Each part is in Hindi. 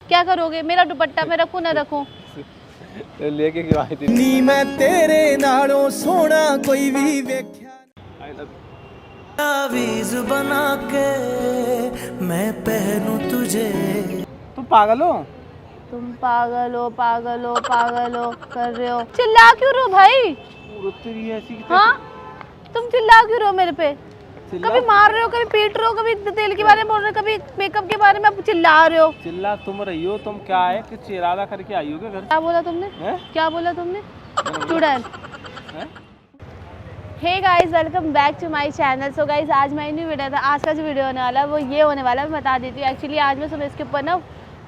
क्या करोगे? मेरा दुपट्टा मैं रखूं ना रखूं? लेके क्यों आई थी? नी मैं तेरे नालों सोना कोई भी वेख्या तावीज़ बना के मैं पहनूं तुझे। तुम पागल हो? तुम पागल हो पागल हो पागल हो कर रहे हो। चिल्ला क्यों रहे हो भाई? तेरी ऐसी हाँ तुम चिल्ला क्यों रहे हो मेरे पे? कभी मार रहे हो, कभी पीट रहे हो, कभी तेल के बारे में बोल रहे हो, कभी मेकअप के बारे में आप चिल्ला रहे हो। चिल्ला तुम रही हो। तुम क्या है कि इरादा करके आई हो क्या घर? क्या बोला तुमने? क्या बोला तुमने? चुड़ैल। Hey guys welcome back to my channel. So guys आज मैं न्यू वीडियो था। आज का जो वीडियो होने वाला है वो ये होने वाला है, मैं बता देती हूँ। एक्चुअली आज मैं सुबह इसके ऊपर ना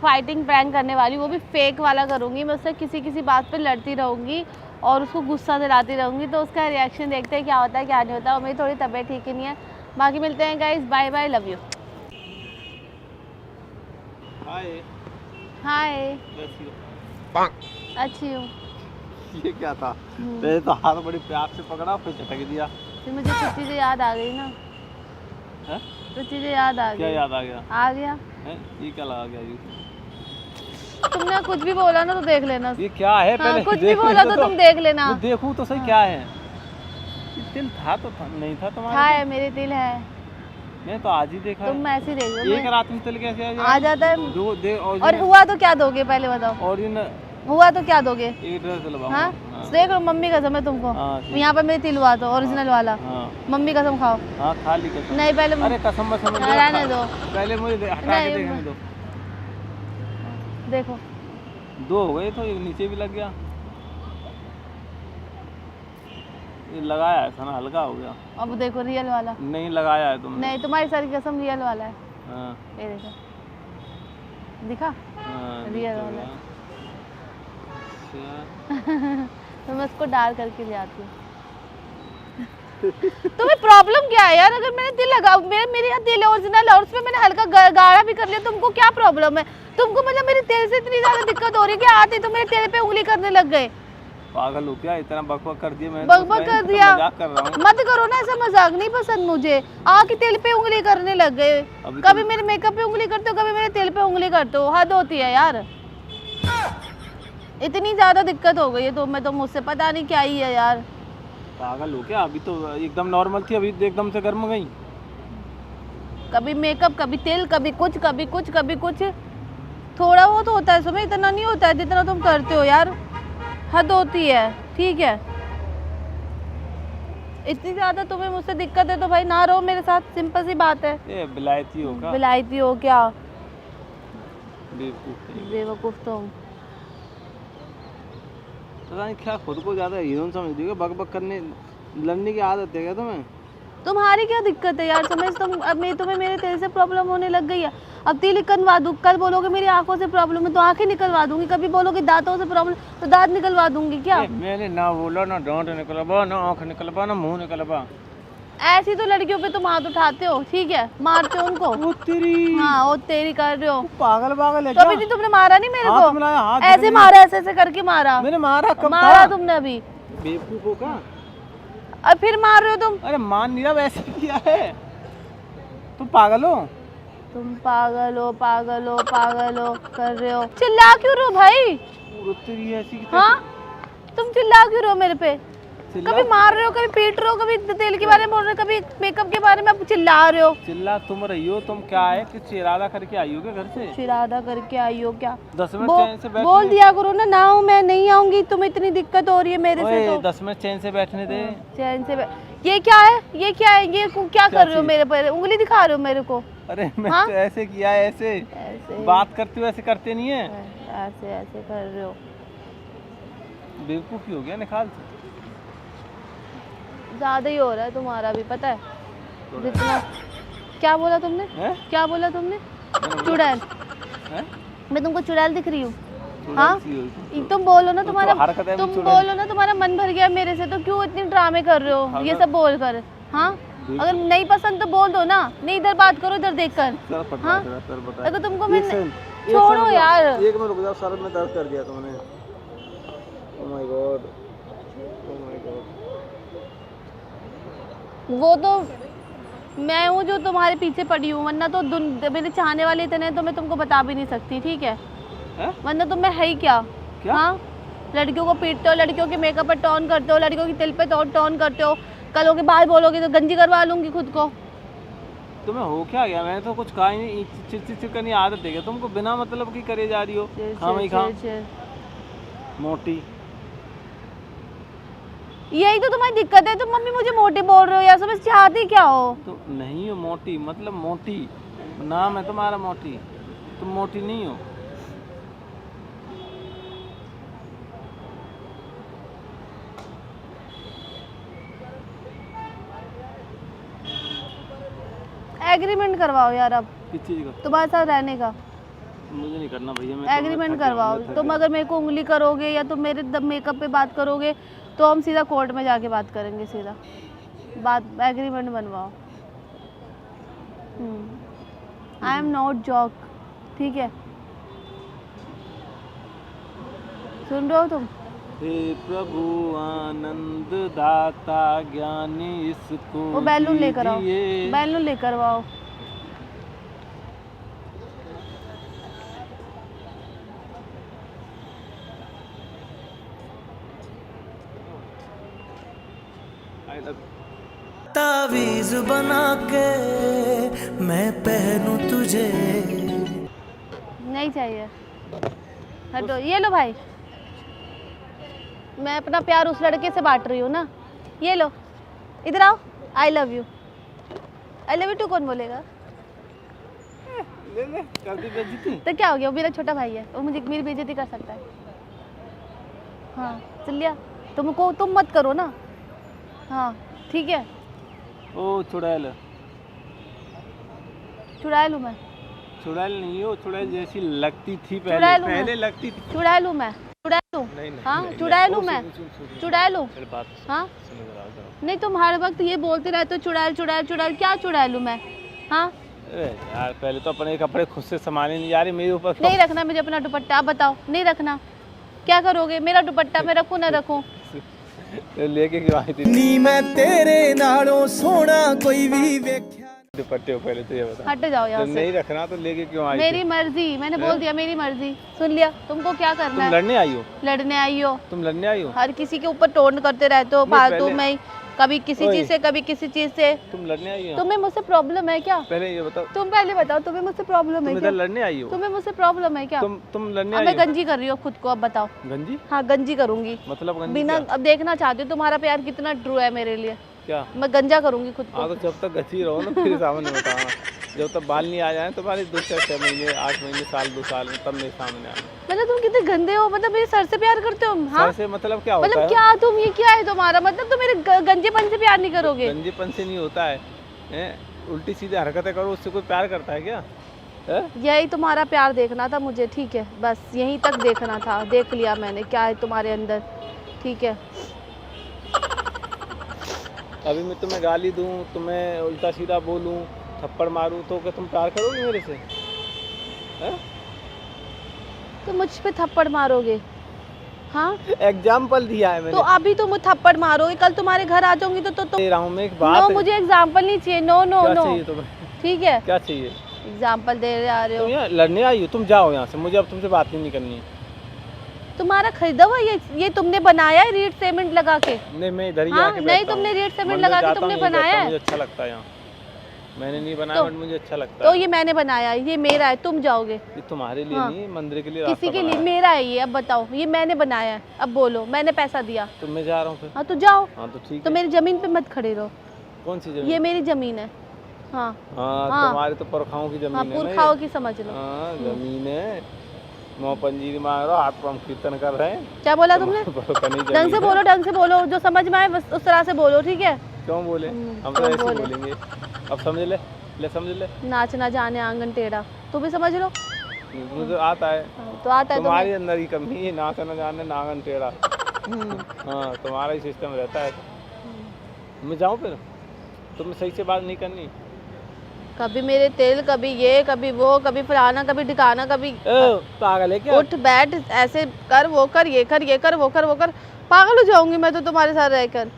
फाइटिंग प्रैंक करने वाली हूँ, वो भी फेक वाला करूँगी। मैं उससे किसी बात पे लड़ती रहूँगी और उसको गुस्सा दिलाती रहूँगी, तो उसका रिएक्शन देखते हैं क्या होता है क्या नहीं होता। और मेरी थोड़ी तबीयत ठीक ही नहीं है। बाकी मिलते हैं guys, bye bye, love you. Hi अच्छी हूँ। ये क्या था? पहले तो हाथ बड़ी प्यार से पकड़ा फिर झटक दिया। फिर मुझे कुछ चीज़ें याद आ गई ना। है? कुछ चीज़ें याद आ गई। क्या याद आ गया? आ गया है? ये क्या लगा गया? तुमने कुछ भी बोला ना तो देख लेना। ये क्या है? हाँ, पहले कुछ भी बोला तो तुम देख लेना। तो देखूं तो सही क्या है? ये तिल था तो था, नहीं था तुम्हारा? है मेरे तिल है। मैं तो आज ही देखा है। तुम ऐसे ही देख लो। एक रात में तिल कैसे आ जाता है। दो दे और हुआ तो क्या दोगे पहले बताओ? और इन हुआ तो क्या दोगे? एक ड्रेस दिलवाओ। हाँ देख लो, मम्मी कसम है तुमको। हाँ, यहाँ पर मेरे तिल हुआ तो ओरिजिनल वाला। हाँ मम्मी कसम खाओ। हाँ खा ली कसम। नहीं पहले अरे कसम बसम रहने दो। पहले मुझे हटा के नहीं, देखने दो। देखो दो हो गए तो एक नीचे भी लग गया। ये लगाया है सना, हल्का हो गया। अब देखो रियल वाला। नहीं लगाया है तुमने। नहीं तुम्हारी सर की कसम रियल वाला है। हाँ ये देखो दिखा हाँ रियल वाला है। अच्छा। तो मैं उसको डाल करके ले आती हूँ। तुम्हें प्रॉब्लम क्या है यार? अगर मैंने तिल लगा, मेरे यहाँ तिल ओरिजिनल और उसमें मैंने हल्का गाढ़ा भी कर लिया, तुमको क्या प्रॉब्लम है? तुमको मतलब मेरे तेल से इतनी ज्यादा दिक्कत हो रही है कि आते तो मेरे तेल पे उंगली करने लग गए। पागल हो क्या? इतना बकबक कर दिया मैंने। बकबक कर दिया? मजाक कर रहा हूँ। मत करो ना ऐसा, मजाक नहीं पसंद मुझे। आके तेल पे उंगली करने लग गए। कभी मेरे मेकअप पे उंगली करते हो, कभी मेरे तेल पे उंगली करते हो। हद होती है यार। इतनी ज्यादा दिक्कत हो गई है तो मैं तो मुझसे पता नहीं क्या ही है यार। पागल हो क्या? अभी तो एकदम नॉर्मल थी, अभी तो एकदम से गर्म गई। कभी मेकअप, कभी तेल, कभी कुछ कभी कुछ कभी कुछ। थोड़ा बहुत होता है सुबह, इतना नहीं होता है जितना तुम करते हो यार। हद होती है, ठीक है? इतनी ज्यादा तुम्हें मुझसे दिक्कत है तो भाई ना रहो मेरे साथ, सिंपल सी बात है। ये बिलायती हो क्या? विलायती हो क्या? बेवकूफ। बेवकूफ तुम। पता नहीं क्या खुद को ज्यादा हीरो समझ रही हो? बकबक करने लड़ने की आदत है क्या तुम्हें? तुम्हारी क्या दिक्कत है यार? समझ तुम अब तुम्हें मेरे तेल से प्रॉब्लम होने लग गई है। अब तिल निकलवा दूँ, कल बोलोगे मेरी आंखों से प्रॉब्लम है तो आंखें निकलवा दूंगी, कभी बोलोगे दांतों से प्रॉब्लम तो दांत निकलवा दूंगी क्या? मैंने ना बोला ना दांत निकलवा, ना आँख निकलवा, ना मुंह निकलवा। ऐसी तो लड़कियों पे तुम हाथ उठाते हो, ठीक है? मारते हो उनको। वो तेरी। हाँ वो तेरी कर रहे हो। पागल पागल है तो अभी तुमने मारा नहीं मेरे हाथ को? मिलाया, हाथ ऐसे मारा, ऐसे करके मारा। मैंने मारा कब? मारा तुमने अभी। बेवकूफ हो क्या? अब फिर मार रहे हो तुम। अरे मान नहीं रहा, वैसे किया है। तुम पागल हो? तुम पागल हो पागल हो पागल हो कर रहे हो। चिल्ला क्यों रहे हो भाई? तेरी ऐसी। हाँ तुम चिल्ला क्यों रहे हो मेरे पे? कभी मार रहे हो, कभी पीट रहे हो, कभी तेल के बारे में बोल रहे हो, कभी मेकअप के बारे में आप चिल्ला रहे हो। चिल्ला तुम रही हो। तुम क्या है कि इरादा करके आई हो क्या घर से? इरादा करके आई हो क्या? 10 मिनट चैन से बैठ। बोल दिया करो ना, ना हूँ मैं, नहीं आऊंगी। तुम्हें इतनी दिक्कत हो रही है मेरे से तो। 10 मिनट चैन से बैठने दे। चैन से ये क्या है? ये क्या है? ये क्या कर रहे हो मेरे पर? उंगली दिखा रहे हो मेरे को? अरे मैं तो ऐसे किया है, ऐसे बात करते हो, ऐसे करते नहीं है। ऐसे ऐसे कर रहे हो। बेवकूफी हो गया निकाल से। ज्यादा ही हो रहा है तुम्हारा भी, पता है जितना। क्या बोला तुमने? क्या बोला तुमने? चुड़ैल? मैं तुमको चुड़ैल दिख रही हूँ? हाँ तुम बोलो ना, तुम्हारा तुम बोलो ना, तुम्हारा मन भर गया मेरे से तो क्यों इतने ड्रामे कर रहे हो ये सब बोल कर? हाँ अगर नहीं पसंद तो बोल दो ना, नहीं इधर बात करो, इधर देख कर। हाँ अगर तुमको मैं छोड़ो यार। एक मिनट रुक जाओ, सर में दर्द कर दिया तुमने। Oh my God, oh my God. वो तो मैं हूँ जो तुम्हारे पीछे पड़ी हूँ, वरना तो मेरे चाहने वाले इतने तो मैं तुमको बता भी नहीं सकती, ठीक है? हैं? वरना तुम्हें है ही क्या? क्या? हाँ, लड़कियों को पीटते हो, लड़कियों के मेकअप पे टॉन करते हो, लड़कियों की तिल पे टॉन करते हो, कल के बाल बोलोगे तो गंजी करवा लूंगी खुद को। तुम्हें हो क्या गया? मैंने तो कुछ कहा ही नहीं। चिड़ करनी आदत है क्या तुमको? बिना मतलब की करे जा रही हो। हाँ भाई खा मोटी। यही तो तुम्हारी दिक्कत है, तुम मम्मी मुझे मोटी बोल रहे हो यार, समझ चाहती क्या हो? तो नहीं हो मोटी, मतलब मोटी नाम है तुम्हारा मोटी, तुम मोटी नहीं हो। एग्रीमेंट करवाओ यार अब किस चीज का? तुम्हारे साथ रहने का मुझे नहीं करना भैया। मैं एग्रीमेंट करवाओ। तुम अगर मेरे को उंगली करोगे या तुम मेरे मेकअप पे बात करोगे तो हम सीधा कोर्ट में जाके बात करेंगे, सीधा बात एग्रीमेंट बनवाओ। आई एम नॉट जॉक, ठीक है? सुन रहे हो तुम? हे प्रभु आनंद दाता ज्ञानी इसको वो बैलून लेकर आओ, दीजिए। बैलून लेकर आओ। तावीज बना के मैं पहनूं तुझे। नहीं चाहिए, हटो। ये लो भाई, मैं अपना प्यार उस लड़के से बांट रही हूँ ना। ये लो, इधर आओ। I love you, I love you too कौन बोलेगा? ले ले कर दी बेइज्जती। तो क्या हो गया, वो मेरा छोटा भाई है, वो मुझे मेरी बेइज्जती कर सकता है। हाँ चल लिया, तुम मत करो ना। हाँ ठीक है। ओ चुड़ैल। चुड़ैल हूँ मैं? चुड़ैल नहीं हो, चुड़ैल जैसी लगती थी पहले। चुड़ैल हूँ पहले मैं। लगती थी। चुड़ैल हूँ मैं, चुड़ैल हूँ। नहीं, हाँ नहीं, चुड़ैल हूँ नहीं, मैं, सुन। चुड़ैल हूँ। मेरी बात हाँ सुनो जरा। नहीं, तुम हर वक्त ये बोलते रहते हो चुड़ैल चुड़ैल चुड़ैल। क्या चुड़ैल हूँ मैं? हाँ अरे यार पहले तो अपने कपड़े खुद से संभाले नहीं जा रही, मेरे ऊपर नहीं रखना मुझे अपना दुपट्टा। आप बताओ, नहीं रखना? क्या करोगे? मेरा दुपट्टा मैं रखूँ ना रखूँ? लेके क्यों आई थी? नी मैं तेरे नालों सोना कोई भी वेख्या। दुपट्टे हो पहले तो ये बता। हट जाओ यहाँ तो से। नहीं रखना तो लेके क्यों आई मेरी थी? मर्जी, मैंने बोल दिया मेरी मर्जी। सुन लिया? तुमको क्या करना तुम है? लड़ने आई हो? लड़ने आई हो? तुम लड़ने आई हो? हर किसी के ऊपर टोन करते रहते हो नहीं, फालतू पहले- में ही, कभी किसी ओए। चीज से कभी किसी चीज से। तुम लड़ने आई हो? तुम्हें मुझसे प्रॉब्लम है क्या? पहले ये बताओ, तुम पहले बताओ, तुम्हें मुझसे प्रॉब्लम तुम है इधर क्या? लड़ने आई हो? तुम्हें मुझसे प्रॉब्लम है क्या? तुम लड़ने अब आई मैं हो? गंजी कर रही हूँ खुद को, अब बताओ। गंजी? हाँ गंजी करूंगी, मतलब गंजी बिना क्या? अब देखना चाहती हूँ तुम्हारा प्यार कितना ट्रू है मेरे लिए। क्या? मैं गंजा करूंगी खुद हाँ को। तो जब तक गंजी रहो ना फिर सामने बताना। जब तक बाल नहीं आ जाए तुम्हारे 2-4 महीने 8 महीने साल 2 साल में, तब मेरे सामने आना। मतलब तुम कितने गंदे हो, मतलब मेरे सर से प्यार करते हो? हाँ सर से मतलब क्या होता मतलब है? क्या तुम, ये क्या है तुम्हारा मतलब? तुम मेरे गंजेपन से प्यार नहीं करोगे? गंजेपन से नहीं होता है, हैं? उल्टी सीधी हरकतें करो उससे कोई प्यार करता है क्या? है? यही तुम्हारा प्यार देखना था मुझे, ठीक है? बस यहीं तक देखना था, देख लिया मैंने क्या है तुम्हारे अंदर, ठीक है? अभी मैं तुम्हें गाली दूं, तुम्हें उल्टा सीधा बोलूं, थप्पड़ मारूं तो क्या तुम प्यार करोगे मेरे से? हैं? तो मुझ पे थप्पड़ मारोगे? हाँ एग्जाम्पल दिया है तो मैंने। अभी तुम थप्पड़ मारोगे, कल तुम्हारे घर आ जाऊंगी तो दे रहा हूं मैं एक नो, बात। मुझे एग्जाम्पल नहीं चाहिए। नो नो क्या नो, चाहिए तुम्हें? ठीक है? क्या चाहिए? एग्जाम्पल दे रहे आ रहे तुम हो। यहाँ लड़ने आई हो, तुम जाओ यहाँ से, मुझे अब तुमसे बात नहीं करनी है। तुम्हारा खरीदा हुआ ये तुमने बनाया है रीड सीमेंट लगा के? नहीं मैं इधर ही हाँ, आके नहीं बैठता तुमने हूँ। रीड सीमेंट मंदिर लगा के जाता तुमने हूँ, यहीं बनाया बैठता हूँ, है? मुझे अच्छा लगता है यहाँ। मैंने नहीं बनाया तो- बट मुझे अच्छा लगता तो है। ये मैंने बनाया है, ये मेरा है, तुम जाओगे? ये तुम्हारे लिए हाँ। नहीं, मंदिर के लिए किसी रास्ता के लिए बनाया है। मेरा है ये। अब बताओ, ये मैंने बनाया है, अब बोलो मैंने पैसा दिया। तो मैं जा रहा हूँ फिर। हाँ तो जाओ, हाँ तो ठीक तो है। मेरी जमीन पे मत खड़े रहो। कौन सी जमीन? ये मेरी जमीन है। हाँ हाँ हाँ। तुम्हारी तो पुरखाओं की जमीन हाँ है ना ये। पुरखाओं की समझ लो। हाँ जमीन है। मो पंजीरी मांग रहा, हाथ पर हम कीर्तन कर रहे हैं। क्या बोला तुमने? ढंग से बोलो, ढंग से बोलो, जो समझ में आए बस उस तरह से बोलो, ठीक है? क्यों बोले? हम तो क्यों ऐसे बोले? बोलेंगे। अब समझ ले समझ ले। नाच ना जाने आंगन टेढ़ा, तू भी समझ लो। मुझे आता है। हाँ, तो आता है तुम्हारे अंदर ही कमी है, नाच न जाने नांगन टेढ़ा। तुम्हें। हाँ तुम्हारा ही सिस्टम रहता है। मैं जाऊँ फिर? तुम्हें सही से बात नहीं करनी? कभी मेरे तेल, कभी ये, कभी वो, कभी फलाना, कभी ठिकाना, कभी पागल है क्या? उठ बैठ, ऐसे कर, वो कर, ये कर, ये कर, वो कर, वो कर। पागल हो जाऊंगी मैं तो तुम्हारे साथ रहकर।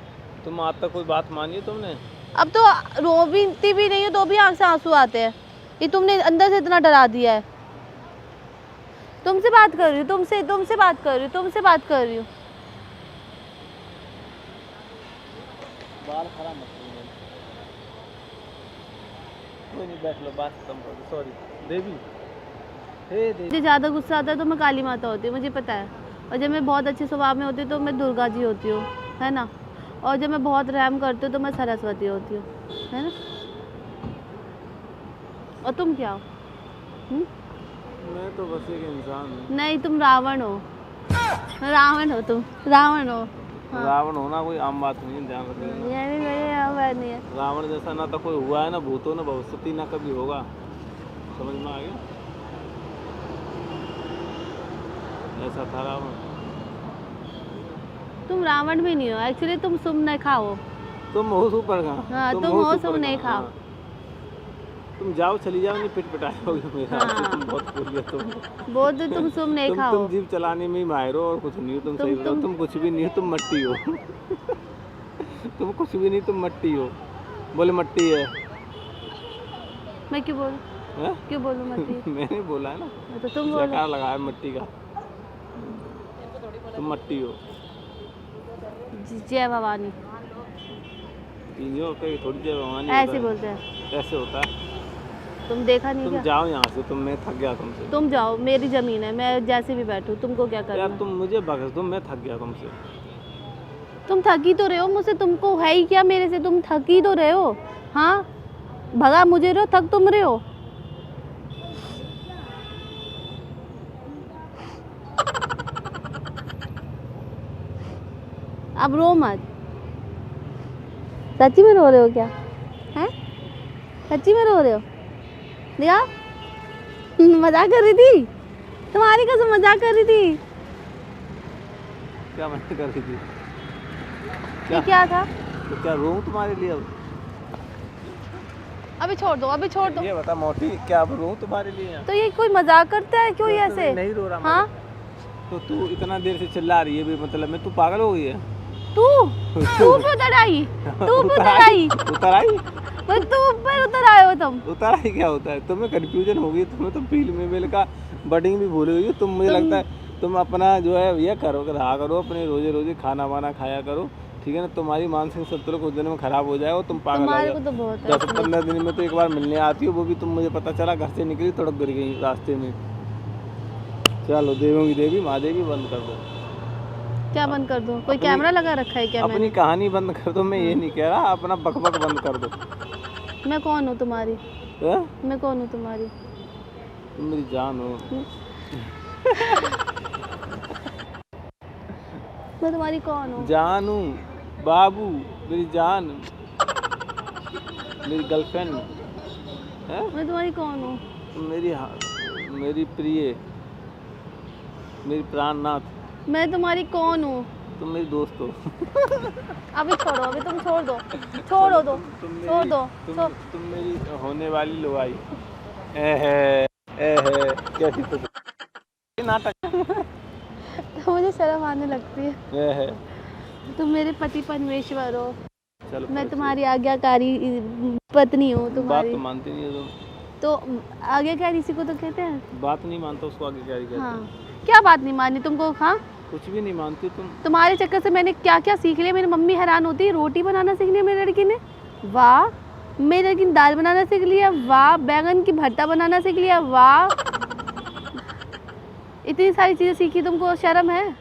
तुम आज तक कोई बात मानी तुमने? अब तो रोती भी नहीं हो तो भी आंख से आंसू आते हैं। ये तुमने अंदर से इतना डरा दिया है। तुमसे बात कर रही हूँ, तुमसे बात कर रही हूँ, तुमसे बात कर रही हूँ। बाल खराब मत करो। कोई नहीं, बैठ लो, बात खत्म कर दो। सॉरी देवी। हे देवी। मुझे ज़्यादा गुस्सा आता है तो मैं काली माता होती हूँ, मुझे पता है। और जब मैं बहुत अच्छे स्वभाव में होती हूँ तो मैं दुर्गा जी होती हूँ, है ना। और जब मैं बहुत रहम करती हूँ तो मैं सरस्वती होती हूँ, है ना। और तुम क्या हो? मैं तो बस एक इंसान हूँ। नहीं, तुम रावण हो, रावण हो, तुम रावण हो। हाँ। रावण होना कोई आम बात नहीं है, ध्यान रखिएगा। ये भी मेरे यहाँ बात नहीं है। रावण जैसा ना तो कोई हुआ है, ना भूतो ना भविष्यति, ना कभी होगा। समझ में आ गया? ऐसा था रावण। तुम रावण भी नहीं हो एक्चुअली, तुम सुर्पनखा हो। तुम हो सुपर का। हाँ, तुम हो सुर्पनखा। हाँ। तुम जाओ, चली जाओ, नहीं पिट पिटाओगे मेरा। हाँ। तुम बहुत फूल गए तुम। वो तो तुम सुर्पनखा हो। तुम जीप चलाने में ही माहिर हो और कुछ नहीं हो। तुम सही बताओ, तुम कुछ भी नहीं हो, तुम मट्टी हो। तुम कुछ भी नहीं, तुम मट्टी हो। बोले मट्टी है। मैं क्यों बोलूं? हैं? क्यों बोलूं मट्टी? मैंने बोला है ना, तो तुम बोलो। क्या लगा है मिट्टी का। तुम मट्टी हो। जय भवानी तीनों कहीं थोड़ी जय भवानी ऐसे होता है। बोलते हैं। ऐसे होता है। तुम देखा नहीं तुम क्या? जाओ यहाँ से, मैं थक गया तुमसे। तुम जाओ, मेरी जमीन है, मैं जैसे भी बैठूं, तुमको क्या करना? यार तुम मुझे बख्श दो, मैं थक गया तुमसे। तुम थकी तो रहे हो मुझसे, तुमको है ही क्या मेरे से? तुम थकी तो रहे हो। हाँ, भगा मुझे रहे हो, थक तुम रहे हो। अब रो मत। सच्ची में रो रहे हो क्या? हैं? सच्ची में रो रहे हो? दिया मजाक कर रही थी, तुम्हारी कसम मजाक कर रही थी। क्या मना कर रही थी? ये क्या था? तो क्या रोऊं तुम्हारे लिए अब? अभी छोड़ दो, अभी छोड़ दो। ये बता मोटी, क्या अब रोऊं तुम्हारे लिए यहाँ? तो ये कोई मजाक करता है क्यों ऐसे? नहीं रो रहा। हाँ, तो तू इतना देर से चिल्ला रही है भी, मतलब मैं, तू पागल हो गई है? तू पे उतर आई, तू पे उतर आई, उतर आई? मैं तू ऊपर उतर आए हो तुम। उतर आई क्या होता है? तुम्हें कंफ्यूजन हो गई, तुम्हें तो फील्ड में मेल का बडिंग भी भूल गई हो तुम। मुझे लगता है तुम अपना जो है ये करो, रहा करो, अपने रोजे रोजे खाना वाना खाया करो, ठीक है ना। तुम्हारी मानसिक संतुलन कुछ दिन में खराब हो जाए और तुम पागल हो तुम्हारे जाओ। को तो बहुत है। 10-15 दिन में तो एक बार मिलने आती हो, वो भी तुम, मुझे पता चला घर से निकली तड़प गिर गई रास्ते में। चलो देवों की देवी माँ देवी, बंद कर दो। क्या बंद कर दूं? कोई कैमरा लगा रखा है क्या मैंने? अपनी कहानी बंद कर दो, मैं ये नहीं कह रहा, अपना बकबक बंद कर दो। मैं कौन हूँ तुम्हारी? हैं? मैं कौन हूँ तुम्हारी? तुम मेरी जान हो। मैं तुम्हारी कौन हूँ? जानू, बाबू, मेरी जान, मेरी गर्लफ्रेंड है। मैं तुम्हारी कौन हूँ? तुम मेरी प्रिय, मेरी प्राणनाथ। मैं तुम्हारी कौन हूँ? तुम मेरी दोस्त हो। अभी छोड़ो, अभी तुम छोड़ दो, छोड़ो दो, छोड़ दो। तुम मेरी होने वाली लुगाई। कैसी तो ये नाटक। तो मुझे शर्म आने लगती है। है। तुम मेरे पति परमेश्वर हो, चलो मैं तुम्हारी आज्ञाकारी पत्नी हूँ बात तुम्हारी। तो मानती नहीं हो तुम। तो आज्ञाकारी इसी को तो कहते हैं। बात नहीं मानता उसको आगे क्या कहते हैं? हाँ, क्या बात नहीं मानी तुमको? हाँ, कुछ भी नहीं मानती तुम। तुम्हारे चक्कर से मैंने क्या क्या सीख लिया। मेरी मम्मी हैरान होती है, रोटी बनाना सीख लिया मेरी लड़की ने, वाह। मेरी लड़की ने दाल बनाना सीख लिया, वाह। बैंगन की भरता बनाना सीख लिया, वाह। इतनी सारी चीज़ें सीखी, तुमको शर्म है?